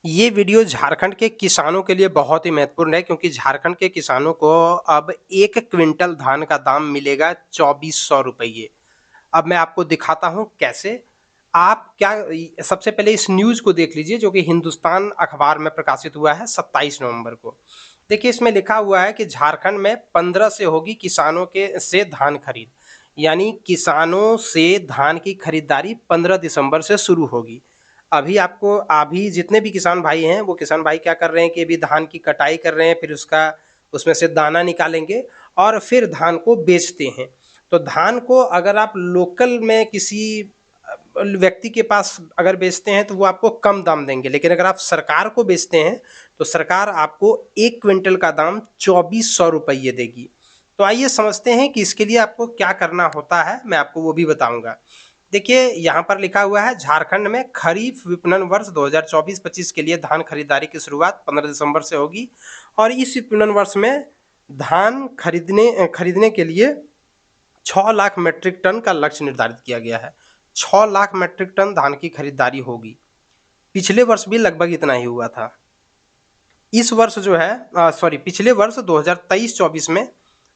ये वीडियो झारखंड के किसानों के लिए बहुत ही महत्वपूर्ण है क्योंकि झारखंड के किसानों को अब 1 क्विंटल धान का दाम मिलेगा 2400 रुपये। अब मैं आपको दिखाता हूँ कैसे। आप क्या सबसे पहले इस न्यूज़ को देख लीजिए जो कि हिंदुस्तान अखबार में प्रकाशित हुआ है 27 नवंबर को। देखिए इसमें लिखा हुआ है कि झारखंड में 15 से होगी किसानों के से धान खरीद, यानी किसानों से धान की खरीदारी 15 दिसंबर से शुरू होगी। अभी जितने भी किसान भाई हैं वो किसान भाई क्या कर रहे हैं कि अभी धान की कटाई कर रहे हैं, फिर उसमें से दाना निकालेंगे और फिर धान को बेचते हैं। तो धान को अगर आप लोकल में किसी व्यक्ति के पास अगर बेचते हैं तो वो आपको कम दाम देंगे, लेकिन अगर आप सरकार को बेचते हैं तो सरकार आपको 1 क्विंटल का दाम 2400 रुपये देगी। तो आइए समझते हैं कि इसके लिए आपको क्या करना होता है, मैं आपको वो भी बताऊंगा। देखिए यहाँ पर लिखा हुआ है झारखंड में खरीफ विपणन वर्ष 2024-25 के लिए धान खरीदारी की शुरुआत 15 दिसंबर से होगी और इस विपणन वर्ष में धान खरीदने के लिए 6 लाख मीट्रिक टन का लक्ष्य निर्धारित किया गया है। 6 लाख मीट्रिक टन धान की खरीदारी होगी। पिछले वर्ष भी लगभग इतना ही हुआ था। इस वर्ष जो है पिछले वर्ष 2023-24 में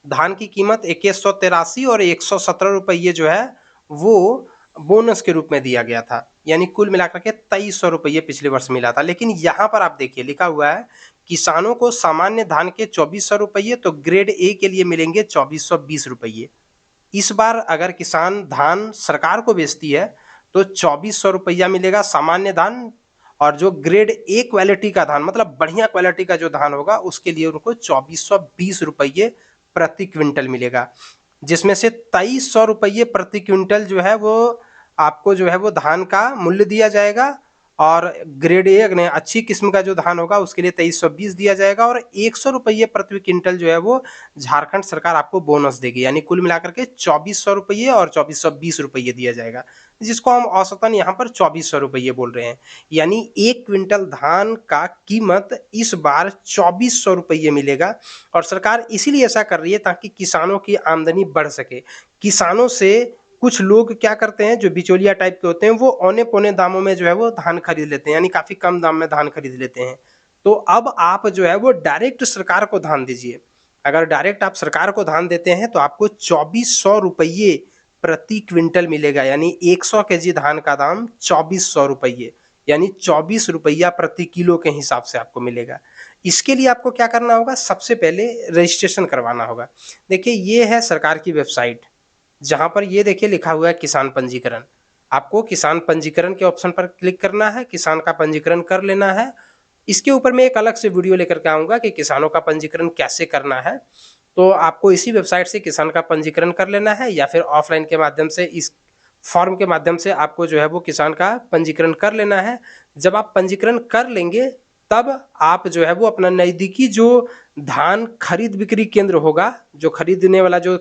धान की कीमत 2183 और 117 रुपये जो है वो बोनस के रूप में दिया गया था, यानी कुल मिलाकर के 2300 रुपये पिछले वर्ष मिला था। लेकिन यहाँ पर आप देखिए लिखा हुआ है किसानों को सामान्य धान के 2400 रुपये तो ग्रेड ए के लिए मिलेंगे 2420 रुपये। इस बार अगर किसान धान सरकार को बेचती है तो 2400 रुपया मिलेगा सामान्य धान, और जो ग्रेड ए क्वालिटी का धान मतलब बढ़िया क्वालिटी का जो धान होगा उसके लिए उनको 2420 रुपये प्रति क्विंटल मिलेगा, जिसमें से 2300 रुपये प्रति क्विंटल जो है वो आपको जो है वो धान का मूल्य दिया जाएगा, और ग्रेड ए अगर अच्छी किस्म का जो धान होगा उसके लिए 2320 दिया जाएगा, और 100 रुपये प्रति क्विंटल जो है वो झारखंड सरकार आपको बोनस देगी, यानी कुल मिलाकर के 2400 रुपये और 2420 रुपये दिया जाएगा, जिसको हम औसतन यहाँ पर 2400 रुपये बोल रहे हैं। यानी 1 क्विंटल धान का कीमत इस बार 2400 रुपये मिलेगा, और सरकार इसीलिए ऐसा कर रही है ताकि किसानों की आमदनी बढ़ सके। किसानों से कुछ लोग क्या करते हैं जो बिचौलिया टाइप के होते हैं वो औने पौने दामों में जो है वो धान खरीद लेते हैं, यानी काफ़ी कम दाम में धान खरीद लेते हैं। तो अब आप जो है वो डायरेक्ट सरकार को धान दीजिए। अगर डायरेक्ट आप सरकार को धान देते हैं तो आपको 2400 रुपये प्रति क्विंटल मिलेगा, यानी 100 केजी धान का दाम 2400 रुपये, यानी 24 रुपया प्रति किलो के हिसाब से आपको मिलेगा। इसके लिए आपको क्या करना होगा, सबसे पहले रजिस्ट्रेशन करवाना होगा। देखिए ये है सरकार की वेबसाइट, जहाँ पर ये देखिए लिखा हुआ है किसान पंजीकरण। आपको किसान पंजीकरण के ऑप्शन पर क्लिक करना है, किसान का पंजीकरण कर लेना है। इसके ऊपर मैं एक अलग से वीडियो लेकर के आऊँगा कि किसानों का पंजीकरण कैसे करना है। तो आपको इसी वेबसाइट से किसान का पंजीकरण कर लेना है, या फिर ऑफलाइन के माध्यम से इस फॉर्म के माध्यम से आपको जो है वो किसान का पंजीकरण कर लेना है। जब आप पंजीकरण कर लेंगे तब आप जो है वो अपना नज़दीकी जो धान खरीद बिक्री केंद्र होगा, जो खरीदने वाला जो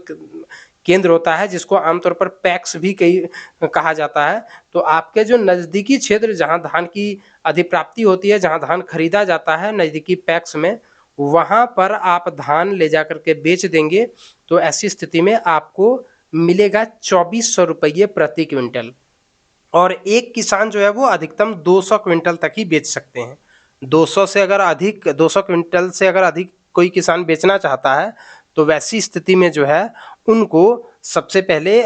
केंद्र होता है जिसको आमतौर पर पैक्स भी कहा जाता है, तो आपके जो नज़दीकी क्षेत्र जहां धान की अधिप्राप्ति होती है, जहां धान खरीदा जाता है नज़दीकी पैक्स में, वहां पर आप धान ले जाकर के बेच देंगे तो ऐसी स्थिति में आपको मिलेगा 2400 रुपये प्रति क्विंटल, और एक किसान जो है वो अधिकतम 200 क्विंटल तक ही बेच सकते हैं। 200 क्विंटल से अगर अधिक कोई किसान बेचना चाहता है तो वैसी स्थिति में जो है उनको सबसे पहले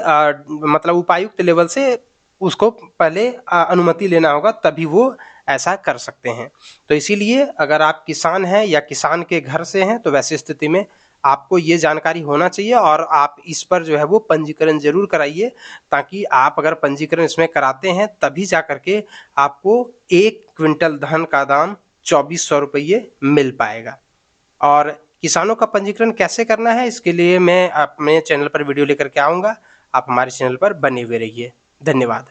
मतलब उपायुक्त लेवल से उसको पहले अनुमति लेना होगा, तभी वो ऐसा कर सकते हैं। तो इसीलिए अगर आप किसान हैं या किसान के घर से हैं तो वैसी स्थिति में आपको ये जानकारी होना चाहिए, और आप इस पर जो है वो पंजीकरण जरूर कराइए, ताकि आप अगर पंजीकरण इसमें कराते हैं तभी जा करके आपको 1 क्विंटल धान का दाम 2400 रुपये मिल पाएगा। और किसानों का पंजीकरण कैसे करना है इसके लिए मैं अपने चैनल पर वीडियो लेकर के आऊँगा। आप हमारे चैनल पर बने हुए रहिए। धन्यवाद।